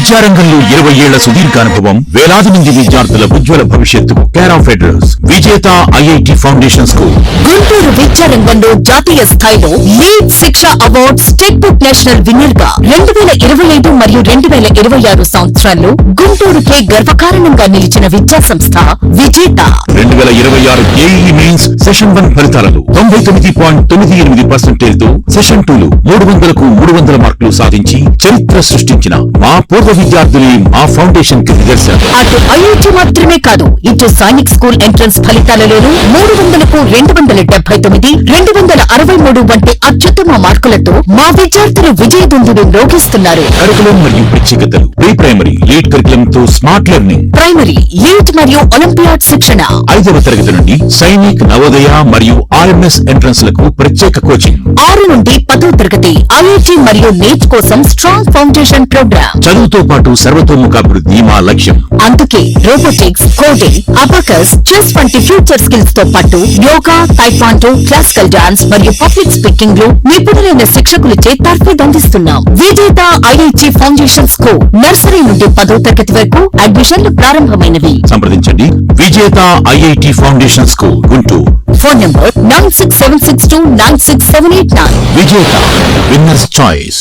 విద్యారంగంలో 20 ఏళ్ల సుదీర్ఘ అనుభవం, వేలాది మంది విద్యార్థుల ఉజ్వల భవిష్యత్తుకు కేర్ ఆఫ్ అడ్రస్ విజేత ఐఐటి ఫౌండేషన్ స్కూల్. గుంటూరు విద్యారంగంలో జాతీయ స్థాయిలో లీడ్ శిక్ష award state book national winner గా 2025 మరియు 2026 సంవత్సరాల్లో గుంటూరుకే గర్వకారణంగా నిలిచిన విద్యా సంస్థ విజేత. 2026 జేఈఈ మెయిన్స్ సెషన్ 1 ఫలితాలలో 99.98% తో సెషన్ 2 లో 300కు 300 మార్కులు సాధించి చరిత్ర సృష్టించిన మా పూర్వ విద్యార్థులే మా ఫౌండేషన్ కి నిదర్శనం. అటు ఐఐటి మాత్రమే కాదు, ఇటు సైనిక్ స్కూల్ ఎంట్రన్స్ ఫలితాలలోనూ 300కు 279, 263 వంటి అత్యుత్తమ మార్కులతో మా విద్యార్థులు విజయదుందును మ్రోగిస్తున్నారు. కరికులం మరియు ప్రత్యేకతలు ప్రీ ప్రైమరీ లీడ్ కరికులం తో స్మార్ట్ లెర్నింగ్, ప్రైమరీ లీడ్ మరియు ఒలింపియాడ్ శిక్షణ, 5వ తరగతి నుండి సైనిక్, నవోదయ మరియు ఆర్ఎంఎస్ ఎంట్రన్స్ లకు ప్రత్యేక కోచింగ్, 6 నుండి 10వ తరగతి ఐఐటి మరియు నీట్ కోసం స్ట్రాంగ్ ఫౌండేషన్ ప్రోగ్రామ్. చదువుతో పాటు సర్వతోముఖాభివృద్ధి మా లక్ష్యం. అందుకే రోబోటిక్స్, కోడింగ్, అబాకస్, చెస్ వంటి ఫ్యూచర్ స్కిల్స్ తో పాటు యోగా, టైక్వాండో, క్లాసికల్ డాన్స్ మరియు పబ్లిక్ స్పీకింగ్ లో నిపుణులైన శిక్షకులచే తర్ఫీదు అందిస్తున్నాం. విజేత ఐఐటి ఫౌండేషన్ స్కూల్ నర్సరీ నుండి 10వ తరగతి వరకు అడ్మిషన్లు ప్రారంభమైనవి. సంప్రదించండి విజేత IIT foundation school, Guntur. Phone number 9676296789. విజేత విన్నర్స్ చాయిస్.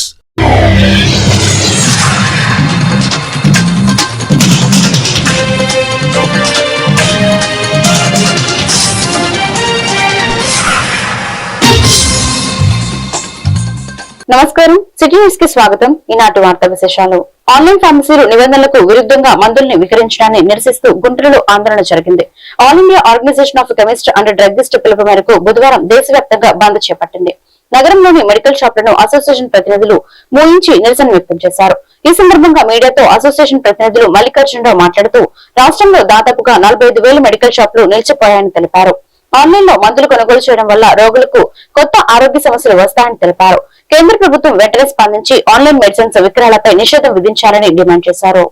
నమస్కారం, సిటీ న్యూస్ కి స్వాగతం. ఈనాటి వార్తా విశేషాలు. ఆన్లైన్ ఫార్మసీలు నిబంధనలకు విరుద్ధంగా మందుల్ని విక్రయించడాన్ని నిరసిస్తూ గుంటూరులో ఆందోళన జరిగింది. All India organisation of chemist and druggist పిలుపు మేరకు బుధవారం దేశవ్యాప్తంగా బంద్ చేపట్టింది. నగరంలోని మెడికల్ షాపులను అసోసియేషన్ ప్రతినిధులు మూయించి నిరసన వ్యక్తం చేశారు. ఈ సందర్భంగా మీడియాతో అసోసియేషన్ ప్రతినిధులు మల్లికార్జునరావు మాట్లాడుతూ రాష్ట్రంలో దాదాపుగా 45,000 మెడికల్ షాపులు నిలిచిపోయాయని తెలిపారు. ఆన్లైన్ లో మందులు కొనుగోలు చేయడం వల్ల రోగులకు కొత్త ఆరోగ్య సమస్యలు వస్తాయని తెలిపారు. కేంద్ర ప్రభుత్వం వెంటనే స్పందించి ఆన్లైన్ మెడిసిన్స్ విక్రయాలపై నిషేధం విధించాలని డిమాండ్ చేశారు.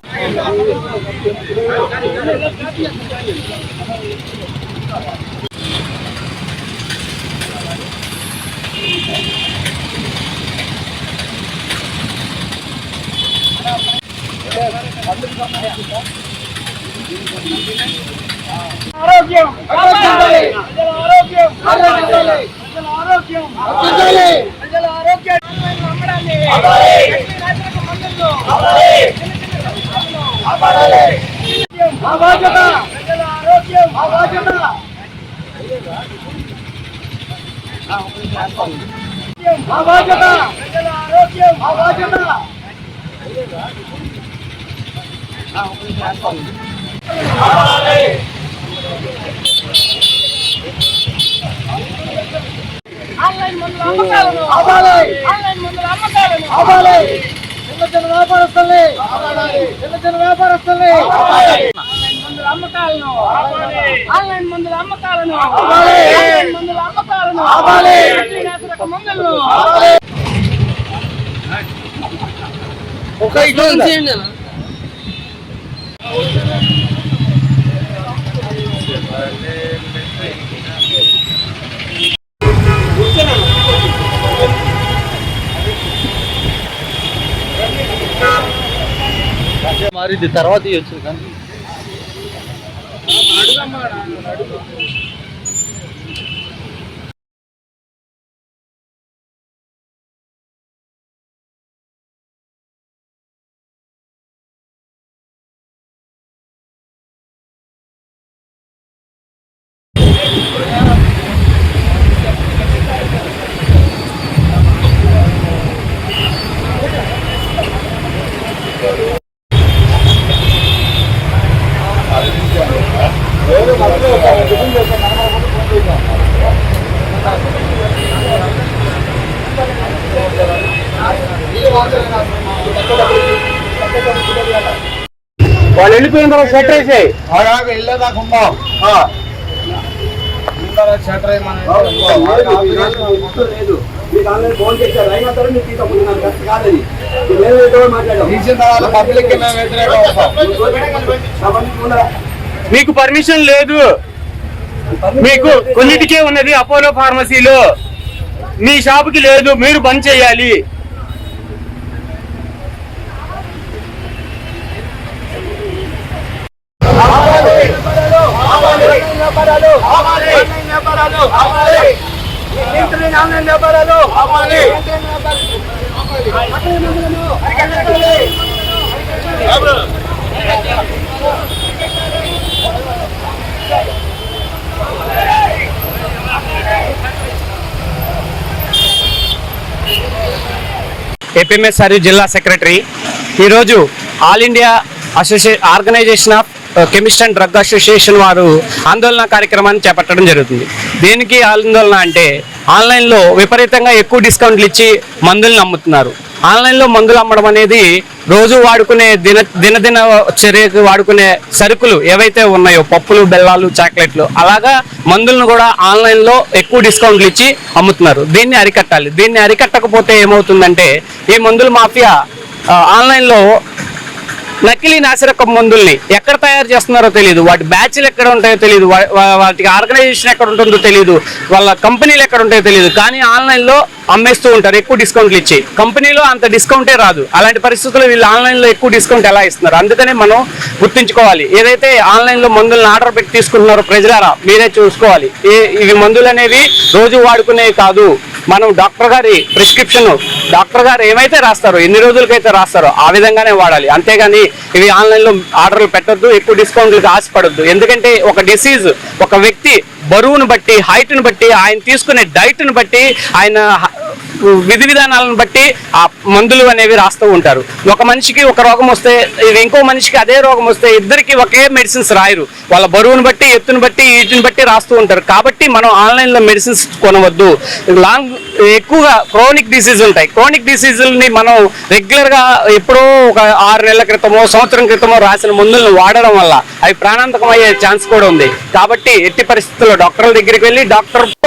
ఆరోగ్యం ఆరోగ్యం ఆరోగ్యం ఆరోగ్యం ప్రజల ఆరోగ్యం అమ్మడాన్ని మందులు మా బాధ్యత, ప్రజల ఆరోగ్యం మా బాధ్యత, మా బాధ్యత, ప్రజల ఆరోగ్యం మా బాధ్యత. ఆన్లైన్ మందుల అమ్మకాలను ఆపాలి, ఆన్లైన్ మందుల అమ్మకాలను ఆపాలి. చిన్న చిన్న వ్యాపారస్తుల్ని ఆపాలి, చిన్న చిన్న వ్యాపారస్తుల్ని ఆపాలి. ఆన్లైన్ మందుల అమ్మకాలను ఆపాలి, ఆన్లైన్ మందుల అమ్మకాలను ఆపాలి, ఆన్లైన్ మందుల అమ్మకాలను ఆపాలి. నాశరక మందులను ఆపాలి. ఒక ఇట్లా చేయండి అన్న. మారింది తర్వాత వచ్చింది కానీ వాళ్ళు వెళ్ళిపోయిన తర్వాత షట్టర్ వేసేయి. వెళ్ళేదాకా ఉందాం. షట్టర్ మీకు పర్మిషన్ లేదు, మీకు కొన్నిటికే ఉన్నది అపోలో ఫార్మసీలో, మీ షాపుకి లేదు, మీరు బంద్ చేయాలి. వ్యాపారాలు ఆన్లైన్ వ్యాపారాలు ఆన్లైన్ వ్యాపారాలు ఏపీఎంఎస్ఆర్యు జిల్లా సెక్రటరీ ఈరోజు all India organisation of chemist and drug association వారు ఆందోళన కార్యక్రమాన్ని చేపట్టడం జరుగుతుంది. దేనికి ఆందోళన అంటే ఆన్లైన్లో విపరీతంగా ఎక్కువ డిస్కౌంట్లు ఇచ్చి మందులను అమ్ముతున్నారు. ఆన్లైన్లో మందులు అమ్మడం అనేది రోజు వాడుకునే దినదిన చర్యకు వాడుకునే సరుకులు ఏవైతే ఉన్నాయో పప్పులు, బెల్లాలు, చాక్లెట్లు, అలాగా మందులను కూడా ఆన్లైన్లో ఎక్కువ డిస్కౌంట్లు ఇచ్చి అమ్ముతున్నారు. దీన్ని అరికట్టాలి. దీన్ని అరికట్టకపోతే ఏమవుతుందంటే ఈ మందుల మాఫియా ఆన్లైన్లో నకిలీ నాసిరకం మందుల్ని ఎక్కడ తయారు చేస్తున్నారో తెలియదు, వాటి బ్యాచ్లు ఎక్కడ ఉంటాయో తెలియదు, వాటికి ఆర్గనైజేషన్ ఎక్కడ ఉంటుందో తెలియదు, వాళ్ళ కంపెనీలు ఎక్కడ ఉంటాయో తెలియదు, కానీ ఆన్లైన్లో అమ్మేస్తూ ఉంటారు ఎక్కువ డిస్కౌంట్లు ఇచ్చి. కంపెనీలో అంత డిస్కౌంటే రాదు. అలాంటి పరిస్థితుల్లో వీళ్ళు ఆన్లైన్లో ఎక్కువ డిస్కౌంట్ ఎలా ఇస్తున్నారు? అందుకనే మనం గుర్తుంచుకోవాలి. ఏదైతే ఆన్లైన్లో మందులను ఆర్డర్ పెట్టి తీసుకుంటున్నారో ప్రజలారా మీరే చూసుకోవాలి. ఇవి మందులు అనేవి రోజు వాడుకునేవి కాదు. మనం డాక్టర్ గారి ప్రిస్క్రిప్షన్, డాక్టర్ గారు ఏమైతే రాస్తారో, ఎన్ని రోజులకైతే రాస్తారో ఆ విధంగానే వాడాలి. అంతేగాని ఇవి ఆన్లైన్లో ఆర్డర్లు పెట్టొద్దు, ఎక్కువ డిస్కౌంట్లకు ఆశపడద్దు. ఎందుకంటే ఒక డిసీజ్, ఒక వ్యక్తి బరువును బట్టి, హైట్ను బట్టి, ఆయన తీసుకునే డైట్ను బట్టి, ఆయన విధి విధానాలను బట్టి ఆ మందులు అనేవి రాస్తూ ఉంటారు. ఒక మనిషికి ఒక రోగం వస్తే ఇంకో మనిషికి అదే రోగం వస్తే ఇద్దరికి ఒకే మెడిసిన్స్ రాయరు. వాళ్ళ బరువును బట్టి, ఎత్తును బట్టి, వీటిని బట్టి రాస్తూ ఉంటారు. కాబట్టి మనం ఆన్లైన్లో మెడిసిన్స్ కొనవద్దు. ఎక్కువగా క్రోనిక్ డిసీజ్ ఉంటాయి. క్రోనిక్ డిసీజుల్ని మనం రెగ్యులర్గా ఎప్పుడో ఒక 6 నెలల క్రితమో, సంవత్సరం క్రితమో రాసిన మందులను వాడడం వల్ల అవి ప్రాణాంతకం అయ్యే ఛాన్స్ కూడా ఉంది. కాబట్టి ఎట్టి పరిస్థితుల్లో డాక్టర్ల దగ్గరికి వెళ్ళి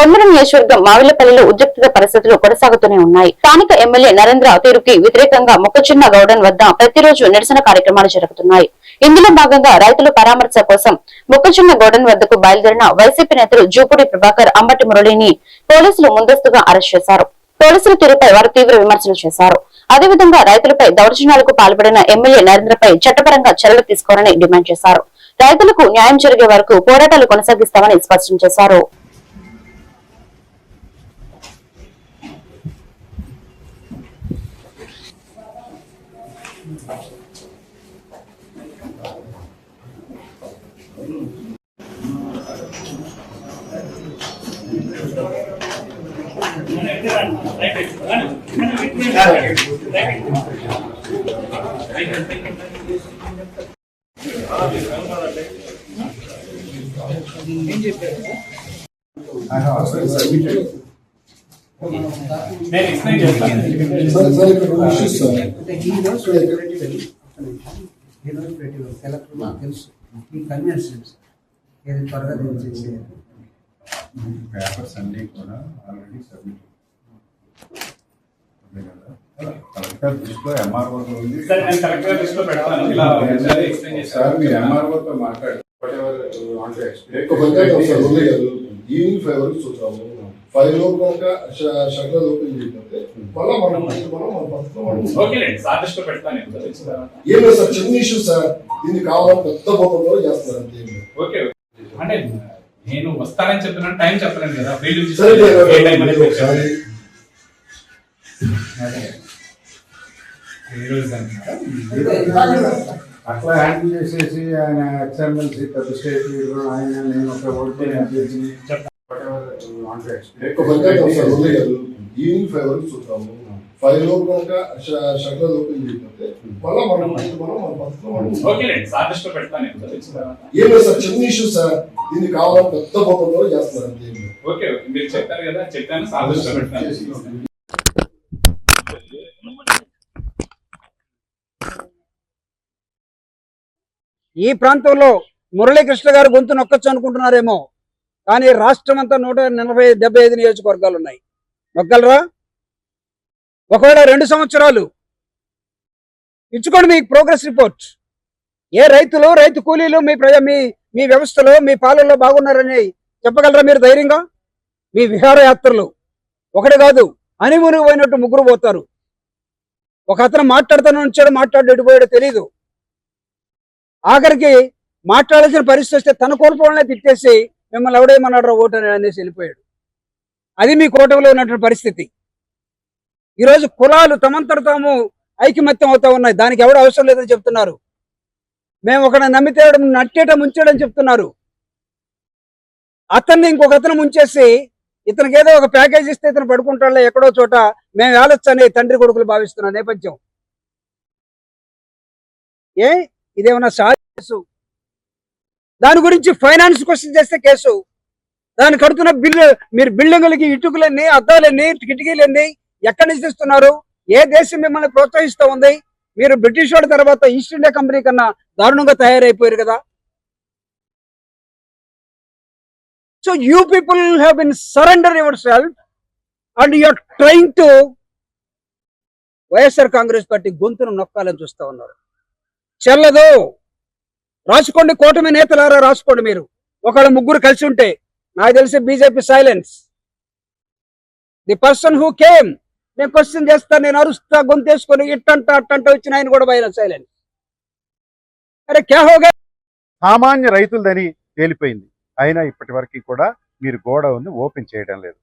పొందడం నియోజకవర్గం మావిలపల్లిలో ఉద్రిక్త పరిస్థితులు కొనసాగుతూనే ఉన్నాయి. స్థానిక ఎమ్మెల్యే నరేంద్ర తీరుకి వ్యతిరేకంగా మొక్కచిన్న గౌడన్ వద్ద ప్రతిరోజు నిరసన కార్యక్రమాలు జరుగుతున్నాయి. ఇందులో భాగంగా రైతుల పరామర్శ కోసం మొక్కచిన్న గౌడన్ వద్దకు బయలుదేరిన వైసీపీ నేతలు జూపూడి ప్రభాకర్, అంబటి మురళిని పోలీసులు ముందస్తుగా అరెస్ట్ చేశారు. పోలీసుల తీరుపై వారు తీవ్ర విమర్శలు చేశారు. అదేవిధంగా రైతులపై దౌర్జన్యాలకు పాల్పడిన ఎమ్మెల్యే నరేంద్రపై చట్టపరంగా చర్యలు తీసుకోవాలని డిమాండ్ చేశారు. రైతులకు న్యాయం జరిగే వరకు పోరాటాలు కొనసాగిస్తామని స్పష్టం చేశారు. పేపర్స్ అన్ని కూడా ఆల్రెడీ సబ్మిట్ కలెక్టర్ దృష్టిలో ఎంఆర్ఓతో ఉంది సార్. మీరు ఎంఆర్ఓతో మాట్లాడారు. ఈవినింగ్ 5 వరకు చూద్దాము. 5 లోపు కనుక షట్టర్ ఓపెన్ చేయకపోతే మళ్ళీ మనం ఏం లేదు సార్, చిన్న ఇష్యూ సార్. దీన్ని కావాలని పెద్ద మొత్తంలో చేస్తారు అంతే. అంటే నేను వస్తానని చెప్తున్నాను, టైం చెప్పలేను కదా. అట్లా హ్యాండిల్ చేసేసి ఆయన ఎక్స్ఎంఎల్సీ పెద్ద స్టేట్ లీడర్, ఆయన నేను ఒక ఈవినింగ్ 5 వరకు చూద్దాము. 5 లోపు కనుక షట్టర్ ఓపెన్ చేయకపోతే మళ్ళీ మనం ఏం లేదు సార్, చిన్న ఇష్యూ సార్. దీన్ని కావాలని పెద్ద మొత్తంలో చేస్తారు అంతే. మీరు చెప్పారు కదా, చెప్పాను, సాదృష్టిలో పెడతాను. ఈ ప్రాంతంలో మురళీకృష్ణ గారు గొంతు నొక్కొచ్చు అనుకుంటున్నారేమో, కానీ రాష్ట్రం అంతా 175 నియోజకవర్గాలు ఉన్నాయి. నొక్కలరా? ఒకవేళ 2 సంవత్సరాలు ఇచ్చుకోండి మీ ప్రోగ్రెస్ రిపోర్ట్. ఏ రైతులు, రైతు కూలీలు మీ వ్యవస్థలో, మీ పాలనలో బాగున్నారని చెప్పగలరా మీరు ధైర్యంగా? మీ విహారయాత్రలు ఒకటి కాదు, అని మునిగిపోయినట్టు 3 పోతారు. ఒక అతను మాట్లాడుతూనే ఉంచాడు, మాట్లాడేటిపోయాడో తెలీదు. ఆఖరికి మాట్లాడాల్సిన పరిస్థితి వస్తే తన కోల్పోవాలనే తిట్టేసి మిమ్మల్ని ఎవడేమన్నాడు ఓటు అనేసి వెళ్ళిపోయాడు. అది మీ కూటమిలో ఉన్నటువంటి పరిస్థితి. ఈరోజు కులాలు తమంతట తాము ఐకమత్యం అవుతా ఉన్నాయి. దానికి ఎవడు అవసరం లేదని చెప్తున్నారు. మేము ఒకటి నమ్మితే నట్టేట ముంచాడని చెప్తున్నారు. అతన్ని ఇంకొక అతను ముంచేసి ఇతనికి ఏదో ఒక ప్యాకేజ్ ఇస్తే ఇతను పడుకుంటాడులే ఎక్కడో చోట మేము వెళ్ళొచ్చని తండ్రి కొడుకులు భావిస్తున్న నేపథ్యం. ఇదేమన్నా కేసు? దాని గురించి ఫైనాన్స్ క్వశ్చన్ చేస్తే కేసు. దాన్ని కడుతున్న బిల్లు మీరు బిల్డింగులకి ఇటుకలన్నీ అద్దాలన్నీ కిటికీలన్నీ ఎక్కడి నుంచి ఇస్తున్నారు? ఏ దేశం మిమ్మల్ని ప్రోత్సహిస్తూ ఉంది? మీరు బ్రిటిష్ వాడి తర్వాత ఈస్ట్ ఇండియా కంపెనీ కన్నా దారుణంగా తయారైపోయారు కదా. So you people have been surrender your self and you are trying to YSR Congress party గొంతును నొక్కాలని చూస్తూ ఉన్నారు. చెల్లదు. రాసుకోండి, కూటమి నేతలారా రాసుకోండి. మీరు ఒకళ్ళు ముగ్గురు కలిసి ఉంటే నాకు తెలిసి BJP silence. The person who came, నేను క్వశ్చన్ చేస్తా, నేను అరుస్తా, గొంతేసుకొని ఇట్టంట అట్టంట వచ్చిన ఆయన కూడా బయట సైలెన్స్. అరే క్యా హోగా? సామాన్య రైతులదని తేలిపోయింది. అయినా ఇప్పటి వరకు కూడా మీరు గోడౌన్ ఓపెన్ చేయడం లేదు.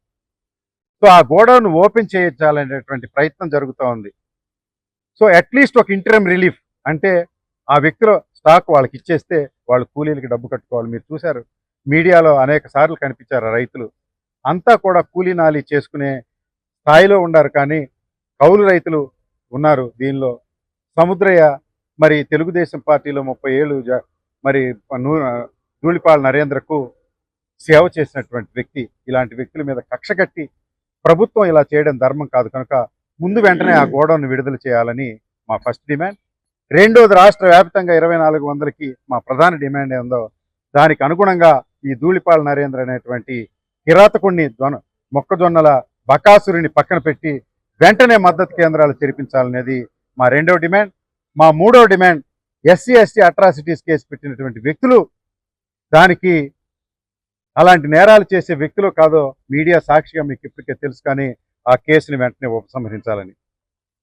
సో ఆ గోడౌన్ ఓపెన్ చేయించాలనేటువంటి ప్రయత్నం జరుగుతూ ఉంది. సో అట్లీస్ట్ ఒక ఇంటరమ్ రిలీఫ్ అంటే ఆ వ్యక్తుల స్టాక్ వాళ్ళకి ఇచ్చేస్తే వాళ్ళు కూలీలకి డబ్బు కట్టుకోవాలి. మీరు చూశారు, మీడియాలో అనేక సార్లు కనిపించారు రైతులు అంతా కూడా కూలీ నాలి చేసుకునే స్థాయిలో ఉన్నారు. కానీ కౌలు రైతులు ఉన్నారు దీనిలో. సముద్రయ్య మరి తెలుగుదేశం పార్టీలో 30 ఏళ్ళు మరి ధూళిపాల నరేంద్రకు సేవ చేసినటువంటి వ్యక్తి. ఇలాంటి వ్యక్తుల మీద కక్ష కట్టి ప్రభుత్వం ఇలా చేయడం ధర్మం కాదు. కనుక ముందు వెంటనే ఆ గోడౌన్ విడుదల చేయాలని మా ఫస్ట్ డిమాండ్. రెండోది, రాష్ట్ర వ్యాప్తంగా 2400కి మా ప్రధాన డిమాండ్ ఏందో దానికి అనుగుణంగా ఈ ధూళిపాల నరేంద్ర అనేటువంటి కిరాతకుణ్ణి మొక్కజొన్నల బకాసురుని పక్కన పెట్టి వెంటనే మద్దతు కేంద్రాలు తెరిపించాలనేది మా రెండవ డిమాండ్. మా మూడవ demand, SC ST atrocities case పెట్టినటువంటి వ్యక్తులు, దానికి అలాంటి నేరాలు చేసే వ్యక్తులు కాదో మీడియా సాక్షిగా మీకు ఇప్పటికే తెలుసు, కానీ ఆ కేసుని వెంటనే ఉపసంహరించాలని.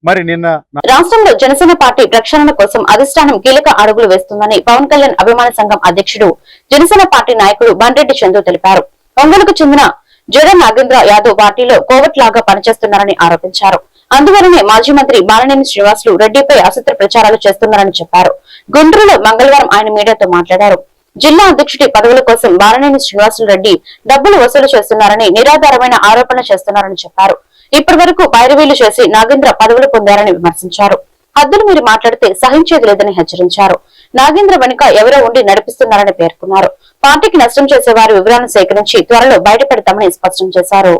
మరి నిన్న రాష్ట్రంలో జనసేన పార్టీ ప్రక్షాళన కోసం అధిష్టానం కీలక అడుగులు వేస్తుందని పవన్ కళ్యాణ్ అభిమాన సంఘం అధ్యక్షుడు, జనసేన పార్టీ నాయకుడు బండ్రెడ్డి చందు తెలిపారు. ఒంగోలుకు చెందిన జగన్ నాగేంద్ర యాదవ్ పార్టీలో కోవట్లాగా పనిచేస్తున్నారని ఆరోపించారు. అందువలనే మాజీ మంత్రి బాలినేని శ్రీనివాసులు రెడ్డిపై అసత్య ప్రచారాలు చేస్తున్నారని చెప్పారు. గుంటూరులో మంగళవారం ఆయన మీడియాతో మాట్లాడారు. జిల్లా అధ్యక్షుడి పదవుల కోసం బాలినేని శ్రీనివాసులు రెడ్డి డబ్బులు వసూలు చేస్తున్నారని, నిరాధారమైన ఆరోపణలు చేస్తున్నారని చెప్పారు. ఇప్పటి వరకు పైరవీలు చేసి నాగేంద్ర పదవులు పొందారని విమర్శించారు. హద్దులు మీరు మాట్లాడితే సహించేది లేదని హెచ్చరించారు. నాగేంద్ర వెనుక ఎవరో ఉండి నడిపిస్తున్నారని పేర్కొన్నారు. పార్టీకి నష్టం చేసే వారి వివరాలను సేకరించి త్వరలో బయటపెడతామని స్పష్టం చేశారు.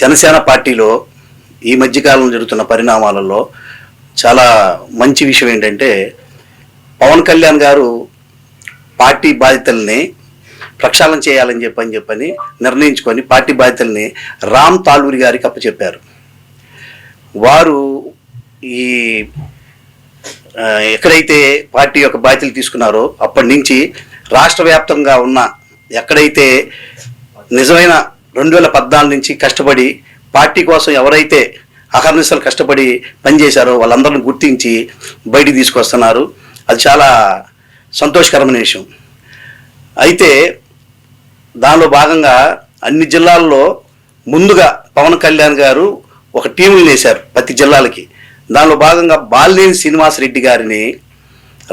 జనసేన పార్టీలో ఈ మధ్యకాలంలో జరుగుతున్న పరిణామాలలో చాలా మంచి విషయం ఏంటంటే, పవన్ కళ్యాణ్ గారు పార్టీ బాధ్యతల్ని ప్రక్షాళన చేయాలని చెప్పని నిర్ణయించుకొని పార్టీ బాధ్యతల్ని రామ్ తాలూరి గారికి అప్పచెప్పారు. వారు ఈ ఎక్కడైతే పార్టీ యొక్క బాధ్యతలు తీసుకున్నారో అప్పటి నుంచి రాష్ట్ర వ్యాప్తంగా ఉన్న ఎక్కడైతే నిజమైన 2014 నుంచి కష్టపడి పార్టీ కోసం ఎవరైతే అహర్నిశలు కష్టపడి పనిచేశారో వాళ్ళందరిని గుర్తించి బయటికి తీసుకొస్తున్నారు. అది చాలా సంతోషకరమైన విషయం. అయితే దానిలో భాగంగా అన్ని జిల్లాల్లో ముందుగా పవన్ కళ్యాణ్ గారు ఒక టీములు వేశారు ప్రతి జిల్లాలకి. దానిలో భాగంగా బాలినేని శ్రీనివాసరెడ్డి గారిని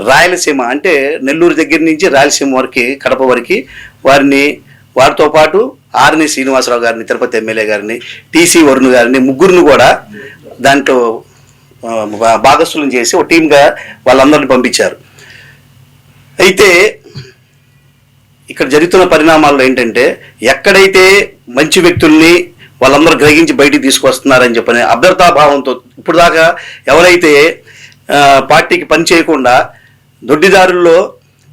రాయలసీమ అంటే నెల్లూరు దగ్గర నుంచి రాయలసీమ వరకు, కడప వరకు వారితో పాటు ఆర్ని శ్రీనివాసరావు గారిని, తిరుపతి ఎమ్మెల్యే గారిని, టీసీ వరుణ్ గారిని, ముగ్గురిని కూడా దాంట్లో భాగస్వామ్యం చేసి ఒక టీమ్గా వాళ్ళందరినీ పంపించారు. అయితే ఇక్కడ జరుగుతున్న పరిణామాల్లో ఏంటంటే, ఎక్కడైతే మంచి వ్యక్తుల్ని వాళ్ళందరూ గ్రహించి బయటికి తీసుకొస్తున్నారని చెప్పని అభ్యర్థాభావంతో ఇప్పుడు దాకా ఎవరైతే పార్టీకి పని చేయకుండా దొడ్డిదారుల్లో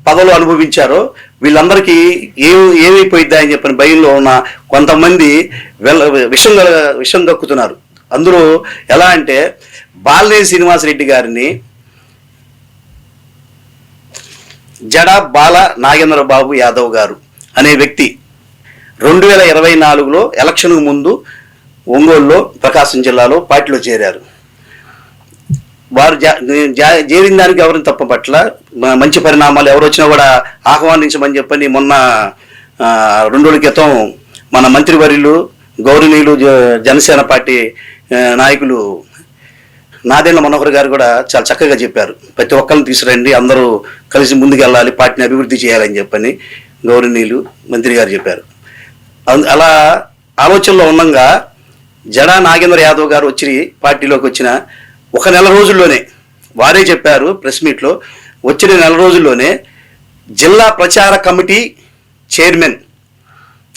పదవులు అనుభవించారో వీళ్ళందరికీ ఏమైపోయిద్దా అని చెప్పని భయంలో ఉన్న కొంతమంది విషం కక్కుతున్నారు. అందులో ఎలా అంటే, బాలినేని శ్రీనివాసరెడ్డి గారిని జడా బాల నాగేంద్ర బాబు యాదవ్ గారు అనే వ్యక్తి 2024లో ఎలక్షన్కు ముందు ఒంగోలులో, ప్రకాశం జిల్లాలో పార్టీలో చేరారు. వారు చేరిన దానికి ఎవరిని తప్ప పట్ల మంచి పరిణామాలు ఎవరు వచ్చినా కూడా ఆహ్వానించమని చెప్పని మొన్న 2 రోజుల క్రితం మన మంత్రివర్యులు గౌరవనీయులు జనసేన పార్టీ నాయకులు నాదెండ్ల మనోహర్ గారు కూడా చాలా చక్కగా చెప్పారు. ప్రతి ఒక్కరిని తీసుకురండి, అందరూ కలిసి ముందుకు వెళ్ళాలి, పార్టీని అభివృద్ధి చేయాలని చెప్పని గౌరవనీయులు మంత్రి గారు చెప్పారు. అలా ఆలోచనలో ఉండగా జడా నాగేంద్ర యాదవ్ గారు వచ్చి పార్టీలోకి వచ్చిన 1 నెల రోజుల్లోనే వారే చెప్పారు ప్రెస్ మీట్లో, వచ్చిన 1 నెల రోజుల్లోనే జిల్లా ప్రచార కమిటీ చైర్మన్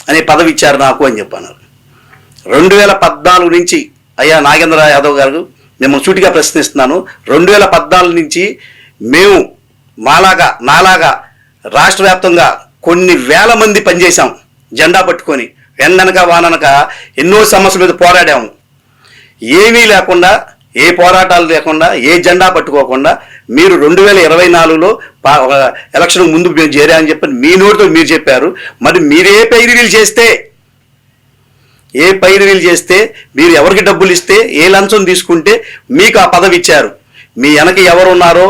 అనే పదవి ఇచ్చారు నాకు అని చెప్పన్నారు. 2014 నుంచి అయ్యా నాగేంద్ర యాదవ్ గారు మిమ్మల్ని సూటిగా ప్రశ్నిస్తున్నాను, 2014 నుంచి మేము నాలాగా రాష్ట్ర వ్యాప్తంగా కొన్ని వేల మంది పనిచేశాం. జెండా పట్టుకొని ఎండనక వాననక ఎన్నో సమస్యల మీద పోరాడాము. ఏమీ లేకుండా, ఏ పోరాటాలు లేకుండా, ఏ జెండా పట్టుకోకుండా మీరు 2024లో ఎలక్షన్ ముందు మేము చేరామని చెప్పి మీ నోటితో మీరు చెప్పారు. మరి మీరే పైరువీలు చేస్తే మీరు ఎవరికి డబ్బులు ఇస్తే, ఏ లంచం తీసుకుంటే మీకు ఆ పదవి ఇచ్చారు? మీ వెనక ఎవరున్నారో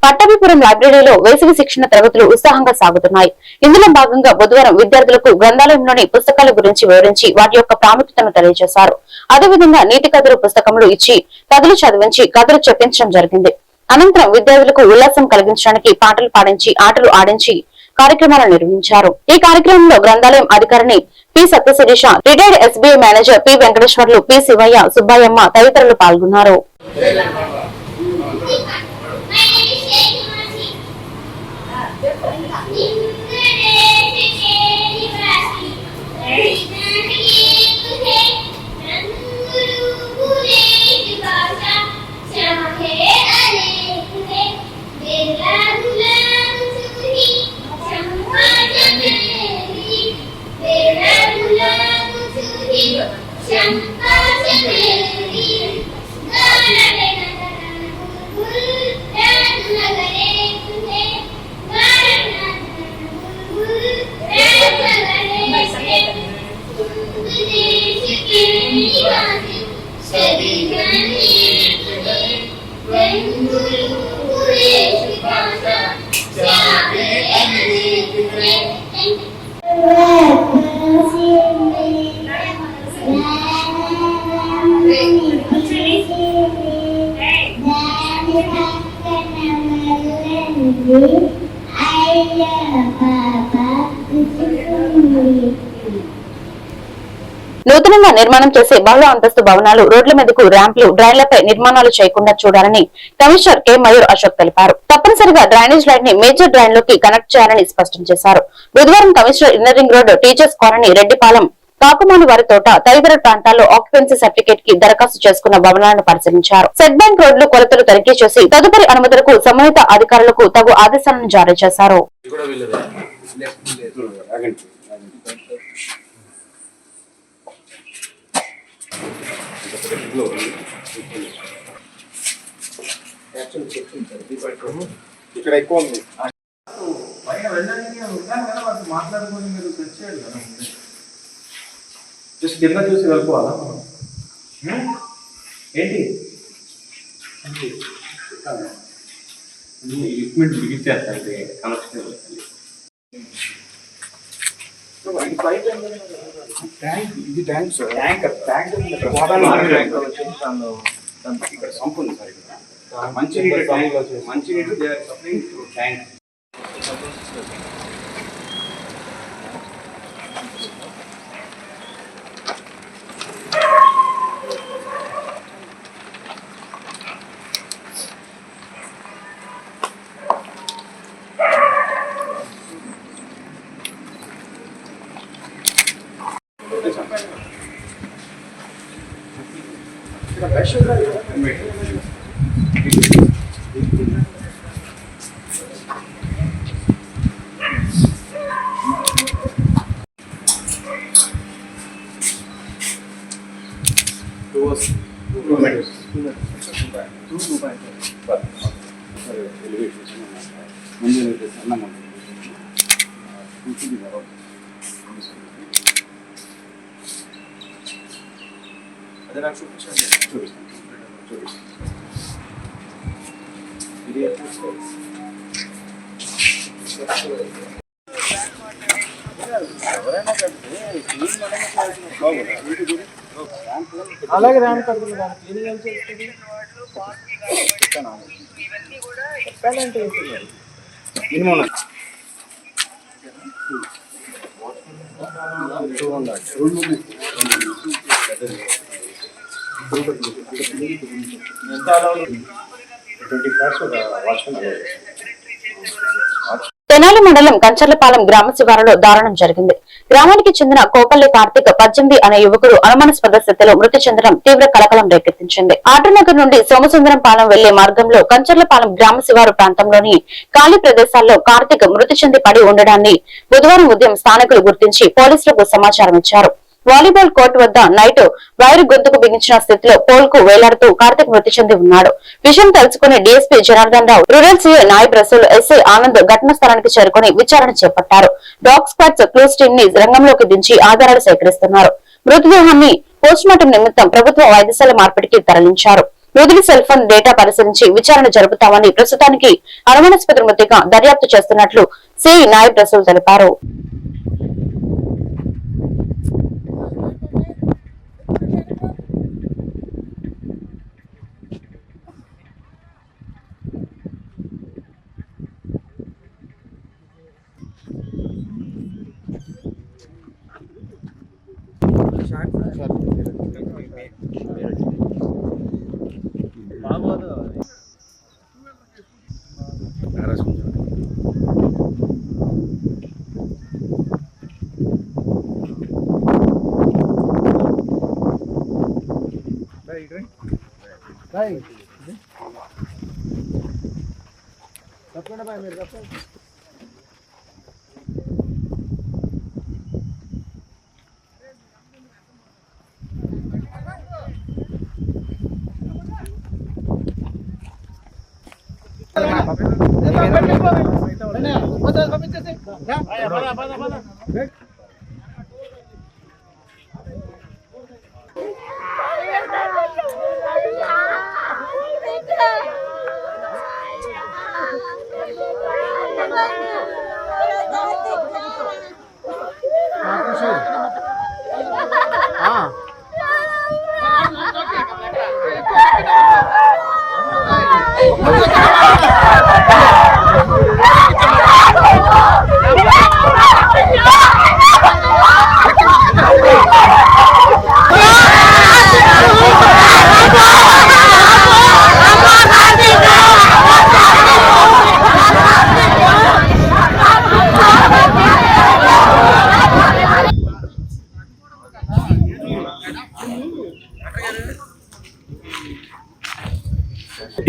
పట్టభిపురం లైబ్రరీలో వేసవి శిక్షణ తరగతులు ఉత్సాహంగా సాగుతున్నాయి. ఇందులో భాగంగా బుధవారం విద్యార్థులకు గ్రంథాలయంలోని పుస్తకాల గురించి వివరించి వాటి యొక్క ప్రాముఖ్యతను తెలియజేశారు. అదేవిధంగా నీతి కథలు పుస్తకములు ఇచ్చి కథలు చదివించి కథలు చెప్పించడం జరిగింది. అనంతరం విద్యార్థులకు ఉల్లాసం కలిగించడానికి పాటలు పాడించి ఆటలు ఆడించి కార్యక్రమాలు నిర్వహించారు. ఈ కార్యక్రమంలో గ్రంథాలయం అధికారిని P Satyasirisha, retired SBI manager P Venkateswarlu, P Sivayya, Subbayyamma తదితరులు పాల్గొన్నారు. నూతనంగా నిర్మాణం చేసే బహుళ అంతస్తు భవనాలు, రోడ్ల మీదకు ర్యాంపులు, డ్రైన్లపై నిర్మాణాలు చేయకుండా చూడాలని కమిషనర్ కె మయూర్ అశోక్ తెలిపారు. తప్పనిసరిగా డ్రైనేజ్ లైన్ ని మేజర్ డ్రైన్ లోకి కనెక్ట్ చేయాలని స్పష్టం చేశారు. బుధవారం commissioner inner ring road, teachers colony, Reddipalem, Kakumani వారి తోట తదితర ప్రాంతాల్లో ఆక్యుపెన్సీ సర్టిఫికేట్ కి దరఖాస్తు చేసుకున్న భవనాలను పరిశీలించారు. సెట్ బ్యాంక్ రోడ్లు కొలతలు తనిఖీ చేసి తదుపరి అనుమతులకు సంబంధిత అధికారులకు తగు ఆదేశాలను జారీ చేశారు. ఇక్కడ ఎక్కువ ఉంది. మాట్లాడుకొని మీరు తెచ్చేయాలి కదా, జస్ట్ కింద చూసి వెళ్ళిపోవాలా ఏంటి? ఎక్విప్మెంట్ బిగిచ్చేస్తాండి కనెక్షన్ ఇది ట్యాంక్ సార్, ట్యాంక్ ఇక్కడ సంపు ఉంది సార్. ఇక్కడ మంచినీళ్ళు ట్యాంక్. అలాగే రాని కడుపులు కానీ క్లీనింగ్ ఏం చేస్తుంది చెప్పానంటే తెనాలి మండలం కంచర్లపాలెం గ్రామ శివారులో దారుణం జరిగింది. గ్రామానికి చెందిన కోపల్లి కార్తీక్ 18 అనే యువకుడు అనుమానాస్పద స్థితిలో మృతి చెందడం తీవ్ర కలకలం రేకెత్తించింది. ఆటోనగర్ నుండి సోమసుందరం పాలెం వెళ్లే మార్గంలో కంచర్లపాలెం గ్రామ శివారు ప్రాంతంలోని ఖాళీ ప్రదేశాల్లో కార్తీక్ మృతి చెంది పడి ఉండడాన్ని బుధవారం ఉదయం స్థానికులు గుర్తించి పోలీసులకు సమాచారం ఇచ్చారు. వాలీబాల్ కోర్టు వద్ద నైట్ వైరు గొంతుకు బిగించిన స్థితిలో పోల్ కు వేలాడుతూ కార్తీక్ మృతి చెంది ఉన్నాడు. విషయం తెలుసుకుని DSP Janardhan Rao, rural CI Nayab Rasool, SI Anand ఘటనా స్థలానికి చేరుకుని విచారణ చేపట్టారు. డాగ్ స్క్వాడ్స్ క్లూస్ టీమ్ ని రంగంలోకి దించి ఆధారాలు సేకరిస్తున్నారు. మృతదేహాన్ని పోస్టుమార్టం నిమిత్తం ప్రభుత్వ వైద్యశాల మార్పిడికి తరలించారు. మృతుడి సెల్ ఫోన్ డేటా పరిశీలించి విచారణ జరుపుతామని, ప్రస్తుతానికి అనుమానాస్పద మృతిగా దర్యాప్తు చేస్తున్నట్లు సీఐ నాయబ్ రసూల్ తెలిపారు.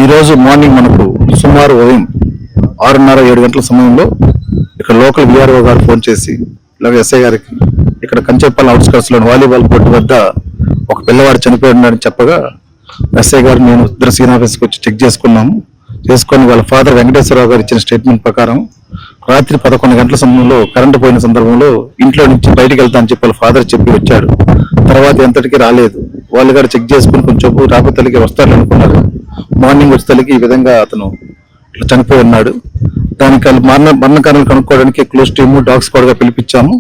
ఈ రోజు మార్నింగ్ మనకు సుమారు ఉదయం 6:30-7 గంటల సమయంలో ఇక్కడ లోకల్ విఆర్ఓ గారు ఫోన్ చేసి ఇలాగ ఎస్ఐ గారికి ఇక్కడ కంచెపాలెం అవుట్స్కర్ట్స్ లో వాలీబాల్ కోర్టు వద్ద ఒక పిల్లవాడు చనిపోయి ఉన్నాడని చెప్పగా ఎస్ఐ గారు నేను ఇద్దరు సీన్ ఆఫీస్కి వచ్చి చెక్ చేసుకొని వాళ్ళ ఫాదర్ వెంకటేశ్వరరావు గారు ఇచ్చిన స్టేట్మెంట్ ప్రకారం రాత్రి 11 గంటల సమయంలో కరెంటు పోయిన సందర్భంలో ఇంట్లో నుంచి బయటికి వెళ్తా అని చెప్పి వాళ్ళ ఫాదర్ చెప్పి వచ్చాడు. తర్వాత ఎంతటికి రాలేదు. వాళ్ళు కూడా చెక్ చేసుకుని కొంచెం రాకపోతలకి వస్తారు అనుకున్నారు. మార్నింగ్ వచ్చేతలకి ఈ విధంగా అతను ఇట్లా చనిపోయి ఉన్నాడు. దానికి మరణ కారణాలు కనుక్కోవడానికి క్లోజ్ టీము డాగ్ స్క్వాడ్ గా పిలిపించాము.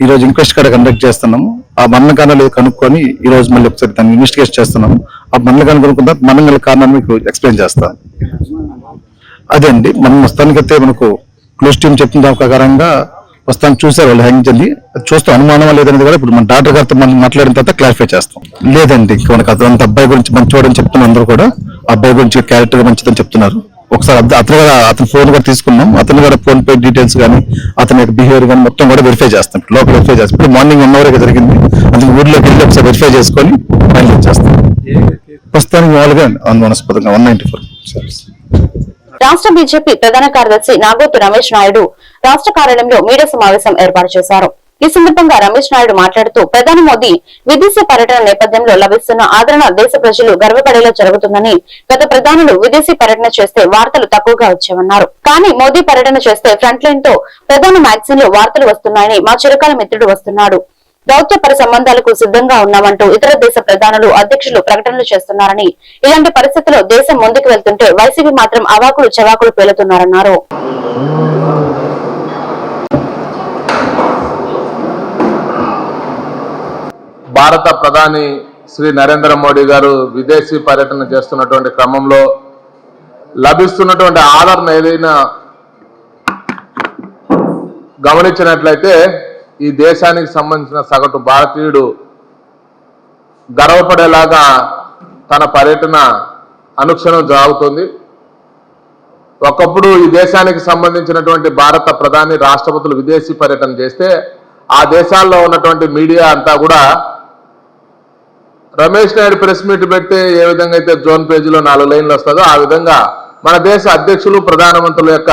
ఈ రోజు ఇంక్వెస్ట్ కూడా కండక్ట్ చేస్తున్నాము. ఆ మరణ కారణాలు కనుక్కొని ఈ రోజు మళ్ళీ ఒకసారి దాన్ని ఇన్వెస్టిగేట్ చేస్తున్నాము. ఆ మరణ కారణం కనుక్కుందా మరణ కారణాన్ని మీకు ఎక్స్ప్లెయిన్ చేస్తాను. అదే అండి, మనం మొత్తానికైతే మనకు క్లోజ్ టీం చెప్పిన దాని ప్రకారంగా వస్తాను చూసారు వాళ్ళు హ్యాంగ్ చెంది చూస్తాం. అనుమానం లేదనేది కూడా ఇప్పుడు మన డాక్టర్ గారితో మనం మాట్లాడిన తర్వాత క్లారిఫై చేస్తాం. లేదండి, ఇంకా మనకు అతను అబ్బాయి గురించి మంచివాడని చెప్తున్నారు. అందరూ కూడా అబ్బాయి గురించి క్యారెక్టర్ మంచిదని చెప్తున్నారు. ఒకసారి అతని ఫోన్ కూడా తీసుకున్నాం. అతను కూడా ఫోన్ పే డీటెయిల్స్ కానీ అతని యొక్క బిహేవియర్ కానీ మొత్తం కూడా వెరిఫై చేస్తాం. లోపల వెరిఫై చేస్తాం. ఇప్పుడు మార్నింగ్ 1 hour జరిగింది. అందుకు ఊర్లోకి వెళ్ళి ఒకసారి వెరిఫై చేసుకొని ఫైనల్ చేస్తాం. ప్రస్తుతానికి మామూలుగా అనుమానాస్పదంగా 194. రాష్ట్ర బీజేపీ ప్రధాన కార్యదర్శి నాగోతు రమేష్ నాయుడు రాష్ట్ర కార్యాలయంలో మీడియా సమావేశం ఏర్పాటు చేశారు. ఈ సందర్భంగా రమేష్ నాయుడు మాట్లాడుతూ ప్రధాని మోదీ విదేశీ పర్యటన నేపథ్యంలో లభిస్తున్న ఆదరణ దేశ ప్రజలు గర్వపడేలా జరుగుతుందని, గత ప్రధానులు విదేశీ పర్యటన చేస్తే వార్తలు తక్కువగా వచ్చేవన్నారు. కానీ మోదీ పర్యటన చేస్తే ఫ్రంట్ లైన్ తో ప్రధాన మ్యాగజైన్ లో వార్తలు వస్తున్నాయని మా చిరకాల మిత్రుడు వస్తున్నాడు. దౌత్యపర సంబంధాలకు సిద్ధంగా ఉన్నామంటూ ఇతర దేశ ప్రధానులు అధ్యక్షులు ప్రకటనలు చేస్తున్నారని, ఇలాంటి పరిస్థితుల్లో దేశం ముందుకు వెళ్తుంటే వైసీపీ మాత్రం అవాకులు చవాకులు పేలుతున్నారన్నారు. భారత ప్రధాని శ్రీ నరేంద్ర మోడీ గారు విదేశీ పర్యటన చేస్తున్నటువంటి క్రమంలో లభిస్తున్నటువంటి ఆదరణ ఏదైనా గమనించినట్లయితే ఈ దేశానికి సంబంధించిన సగటు భారతీయుడు గర్వపడేలాగా తన పర్యటన అనుక్షణం జరుగుతుంది. ఒకప్పుడు ఈ దేశానికి సంబంధించినటువంటి భారత ప్రధాని రాష్ట్రపతులు విదేశీ పర్యటన చేస్తే ఆ దేశాల్లో ఉన్నటువంటి మీడియా అంతా కూడా రమేష్ నాయుడు ప్రెస్ మీట్ పెడితే ఏ విధంగా అయితే జోన్ పేజీలో 4 లైన్లు వస్తుందో ఆ విధంగా మన దేశ అధ్యక్షులు ప్రధానమంత్రుల యొక్క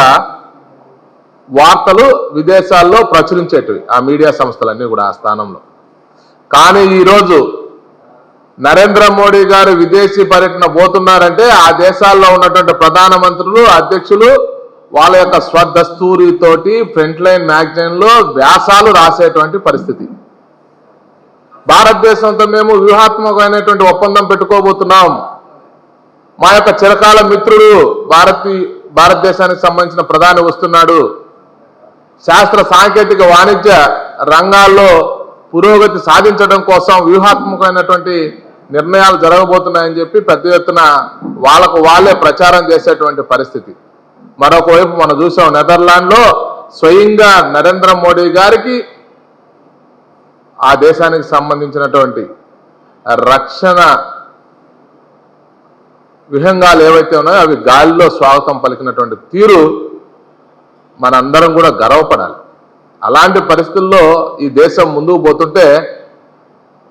వార్తలు విదేశాల్లో ప్రచురించేటివి ఆ మీడియా సంస్థలన్నీ కూడా ఆ స్థానంలో. కానీ ఈరోజు నరేంద్ర మోడీ గారు విదేశీ పర్యటన పోతున్నారంటే ఆ దేశాల్లో ఉన్నటువంటి ప్రధానమంత్రులు అధ్యక్షులు వాళ్ళ యొక్క స్వదస్తూరితోటి ఫ్రంట్ లైన్ మ్యాగజైన్లో వ్యాసాలు రాసేటువంటి పరిస్థితి. భారతదేశంతో మేము వ్యూహాత్మకమైనటువంటి ఒప్పందం పెట్టుకోబోతున్నాం, మా యొక్క చిరకాల మిత్రుడు భారతదేశానికి సంబంధించిన ప్రధాని వస్తున్నాడు, శాస్త్ర సాంకేతిక వాణిజ్య రంగాల్లో పురోగతి సాధించడం కోసం వ్యూహాత్మకమైనటువంటి నిర్ణయాలు జరగబోతున్నాయని చెప్పి పెద్ద ఎత్తున వాళ్ళకు వాళ్ళే ప్రచారం చేసేటువంటి పరిస్థితి. మరొక వైపు మనం చూసాం, నెదర్లాండ్లో స్వయంగా నరేంద్ర మోడీ గారికి ఆ దేశానికి సంబంధించినటువంటి రక్షణ విహంగాలు ఏవైతే ఉన్నాయో అవి గాలిలో స్వాగతం పలికినటువంటి తీరు మనందరం కూడా గర్వపడాలి. అలాంటి పరిస్థితుల్లో ఈ దేశం ముందుకు పోతుంటే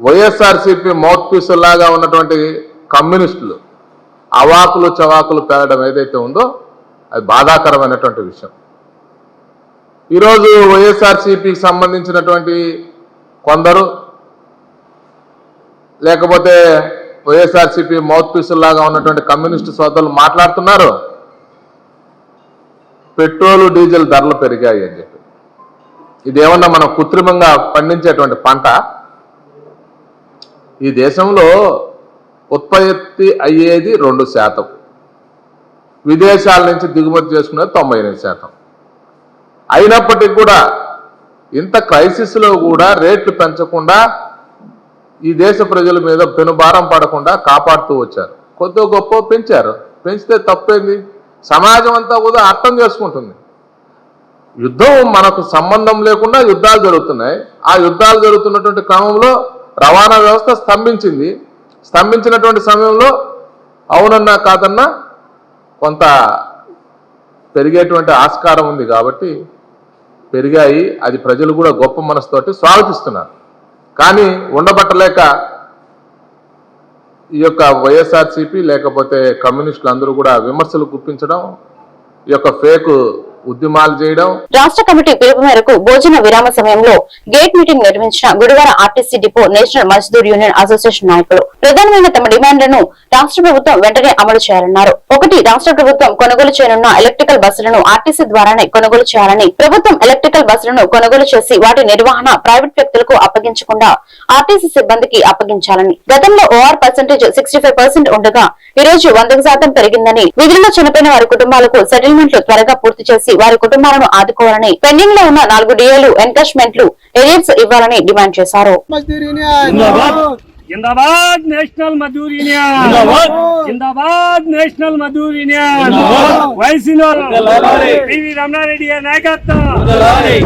వైఎస్ఆర్సీపీ మౌత్ పీసుల్లాగా ఉన్నటువంటి కమ్యూనిస్టులు అవాకులు చవాకులు పెరగడం ఏదైతే ఉందో అది బాధాకరమైనటువంటి విషయం. ఈరోజు వైఎస్ఆర్సీపీకి సంబంధించినటువంటి కొందరు లేకపోతే వైఎస్ఆర్సీపీ మౌత్ పీసుల్లాగా ఉన్నటువంటి కమ్యూనిస్టు సోదరులు మాట్లాడుతున్నారు పెట్రోలు డీజిల్ ధరలు పెరిగాయి అని చెప్పి. ఇదేమన్నా మనం కృత్రిమంగా పండించేటువంటి పంట? ఈ దేశంలో ఉత్పత్తి అయ్యేది 2%, విదేశాల నుంచి దిగుమతి చేసుకునేది 98%. అయినప్పటికీ కూడా ఇంత క్రైసిస్లో కూడా రేట్లు పెంచకుండా ఈ దేశ ప్రజల మీద పెనుభారం పడకుండా కాపాడుతూ వచ్చారు. కొద్ది గొప్ప పెంచారు, పెంచితే తప్పేంది? సమాజం అంతా కూడా అర్థం చేసుకుంటుంది. యుద్ధం మనకు సంబంధం లేకుండా యుద్ధాలు జరుగుతున్నాయి. ఆ యుద్ధాలు జరుగుతున్నటువంటి క్రమంలో రవాణా వ్యవస్థ స్తంభించింది. స్తంభించినటువంటి సమయంలో అవునన్నా కాదన్నా కొంత పెరిగేటువంటి ఆస్కారం ఉంది కాబట్టి పెరిగాయి. అది ప్రజలు కూడా గొప్ప మనసుతోటి స్వాగతిస్తున్నారు. కానీ ఉండబట్టలేక ఈ యొక్క వైఎస్ఆర్సీపీ లేకపోతే కమ్యూనిస్టులు అందరూ కూడా విమర్శలు గుప్పించడం, ఈ యొక్క ఫేక్ ఉద్యమాలు చేయడం. రాష్ట్ర కమిటీ పిలుపు మేరకు భోజన విరామ సమయంలో గేట్ మీటింగ్ నిర్వహించిన Gudivada RTC depot national Mazdoor union association నాయకులు ప్రధానమైన తమ డిమాండ్లను రాష్ట్ర ప్రభుత్వం వెంటనే అమలు చేయాలన్నారు. 1. రాష్ట్ర ప్రభుత్వం కొనుగోలు చేయనున్న ఎలక్ట్రికల్ బస్సులను ఆర్టీసీ ద్వారానే కొనుగోలు చేయాలని, ప్రభుత్వం ఎలక్ట్రికల్ బస్సులను కొనుగోలు చేసి వాటి నిర్వహణ ప్రైవేట్ వ్యక్తులకు అప్పగించకుండా ఆర్టీసీ సిబ్బందికి అప్పగించాలని, గతంలో OR పర్సెంటేజ్ 65% ఉండగా ఈ రోజు 100% పెరిగిందని, విధుల్లో చనిపోయిన వారి కుటుంబాలకు సెటిల్మెంట్లు త్వరగా పూర్తి చేసి వారి కుటుంబాలను ఆదుకోవాలని, పెండింగ్ లో ఉన్న 4 DAలు ఎన్కాష్మెంట్లు ఏరియర్స్ ఇవ్వాలని డిమాండ్ చేశారు. जिंदाबाद नेशनल मजदूर यूनियन, जिंदाबाद नेशनल मजदूर यूनियन, वैसीनो पीवी रमणारेड्डी गाరి నాయకత్వం,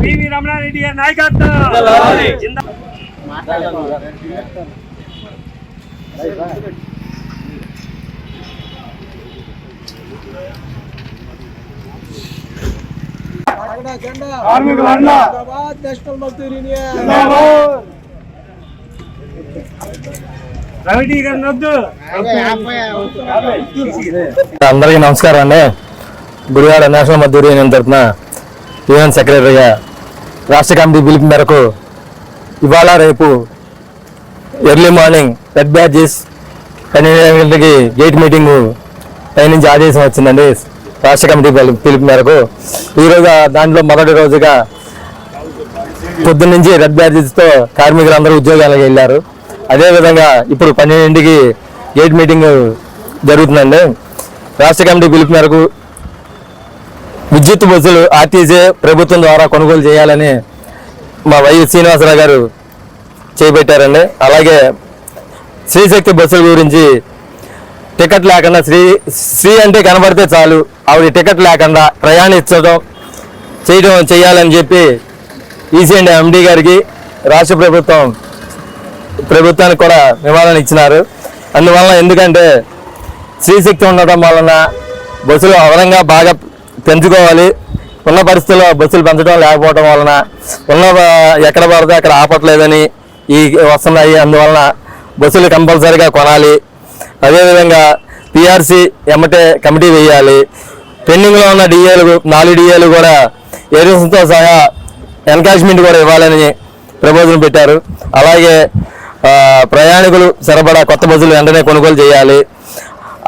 पीवी रमणारेड्डी గారి నాయకత్వం. నేషనల్ మజ్దూర్ యూనియన్ అందరికీ నమస్కారం అండి. గుడివాడ నేషనల్ మజ్దూర్ యూనియన్ తరఫున యూనియన్ సెక్రటరీగా రాష్ట్ర కమిటీ పిలుపు మేరకు ఇవాళ రేపు ఎర్లీ మార్నింగ్ రెడ్ బ్యాడ్జెస్ 12 గంటలకి గేట్ మీటింగ్ పైనుంచి ఆదేశం వచ్చిందండి. రాష్ట్ర కమిటీ పిలుపు మేరకు ఈరోజు దాంట్లో మొదటి రోజుగా పొద్దున్న నుంచి రెడ్ బ్యాడ్జెస్తో కార్మికులందరూ ఉద్యోగాలకు వెళ్ళారు. అదేవిధంగా ఇప్పుడు 12ంటికి గేట్ మీటింగ్ జరుగుతుందండి. రాష్ట్ర కమిటీ పిలుపు మేరకు విద్యుత్ బస్సులు ఆర్టీసీ ప్రభుత్వం ద్వారా కొనుగోలు చేయాలని మా వై శ్రీనివాసరావు గారు చేపట్టారండి. అలాగే శ్రీశక్తి బస్సుల గురించి టికెట్ లేకుండా శ్రీ అంటే కనబడితే చాలు ఆవిడ టికెట్ లేకుండా చేయాలని చెప్పి ఈసీ అండ్ ఎండి గారికి రాష్ట్ర ప్రభుత్వానికి కూడా నివారణ ఇచ్చినారు. అందువలన ఎందుకంటే శ్రీశక్తి ఉండటం వలన బస్సులు అదనంగా బాగా పెంచుకోవాలి. ఉన్న పరిస్థితుల్లో బస్సులు పెంచడం లేకపోవడం వలన ఎక్కడ పడితే అక్కడ ఆపట్లేదని వస్తున్నాయి. అందువలన బస్సులు కంపల్సరీగా కొనాలి. అదేవిధంగా పిఆర్సీ ఎమ్మటే కమిటీ వేయాలి. పెండింగ్లో ఉన్న డిఏలు 4 డిఏలు కూడా ఏరియస్తో సహా ఎన్కాష్మెంట్ కూడా ఇవ్వాలని ప్రపోజల్ పెట్టారు. అలాగే ప్రయాణికులు సరిపడా కొత్త బస్సులు వెంటనే కొనుగోలు చేయాలి.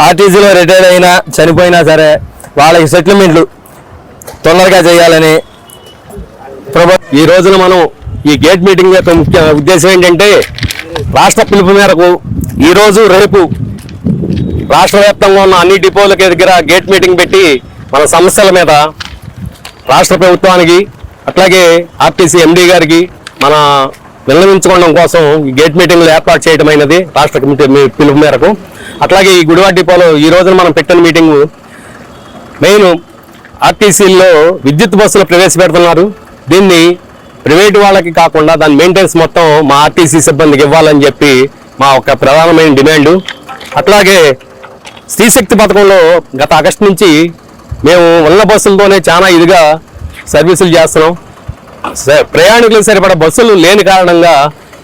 ఆర్టీసీలో రిటైర్ అయినా చనిపోయినా సరే వాళ్ళకి సెటిల్మెంట్లు తొందరగా చేయాలని ఈ రోజున మనం ఈ గేట్ మీటింగ్ యొక్క ముఖ్య ఉద్దేశం ఏంటంటే రాష్ట్ర పిలుపు మేరకు ఈరోజు రేపు రాష్ట్ర వ్యాప్తంగా ఉన్న అన్ని డిపోలకి దగ్గర గేట్ మీటింగ్ పెట్టి మన సమస్యల మీద రాష్ట్ర ప్రభుత్వానికి అట్లాగే ఆర్టీసీ ఎండీ గారికి మన విన్నవించుకోవడం కోసం ఈ గేట్ మీటింగ్లు ఏర్పాటు చేయడమైనది రాష్ట్ర కమిటీ పిలుపు మేరకు. అట్లాగే ఈ గుడివాడ డిపోలో ఈ రోజున మనం పెట్టిన మీటింగు మెయిన్ ఆర్టీసీల్లో విద్యుత్ బస్సులు ప్రవేశపెడుతున్నారు. దీన్ని ప్రైవేటు వాళ్ళకి కాకుండా దాని మెయింటెనెన్స్ మొత్తం మా ఆర్టీసీ సిబ్బందికి ఇవ్వాలని చెప్పి మా ఒక ప్రధానమైన డిమాండు. అట్లాగే శ్రీశక్తి పథకంలో గత ఆగస్టు నుంచి మేము ఉన్న బస్సులతోనే చాలా ఇదిగా సర్వీసులు చేస్తున్నాం. ప్రయాణికులకు సరిపడా బస్సులు లేని కారణంగా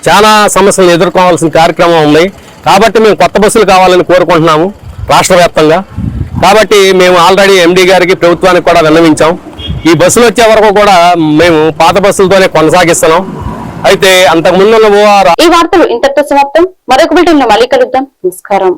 చాలా సమస్యలను ఎదుర్కోవాల్సిన కార్యక్రమం ఉంది. కాబట్టి మేము కొత్త బస్సులు కావాలని కోరుకుంటున్నాము రాష్ట్ర వ్యాప్తంగా. కాబట్టి మేము ఆల్రెడీ ఎండీ గారికి ప్రభుత్వానికి కూడా విన్నవించాం. ఈ బస్సులు వచ్చే వరకు కూడా మేము పాత బస్సులతోనే కొనసాగిస్తున్నాం. అయితే అంతకుముందు ఈ వార్తలు ఇంతటితో సమాప్తం. మరొక బిల్టన్ లో మళ్ళీ కలుద్దాం. నమస్కారం.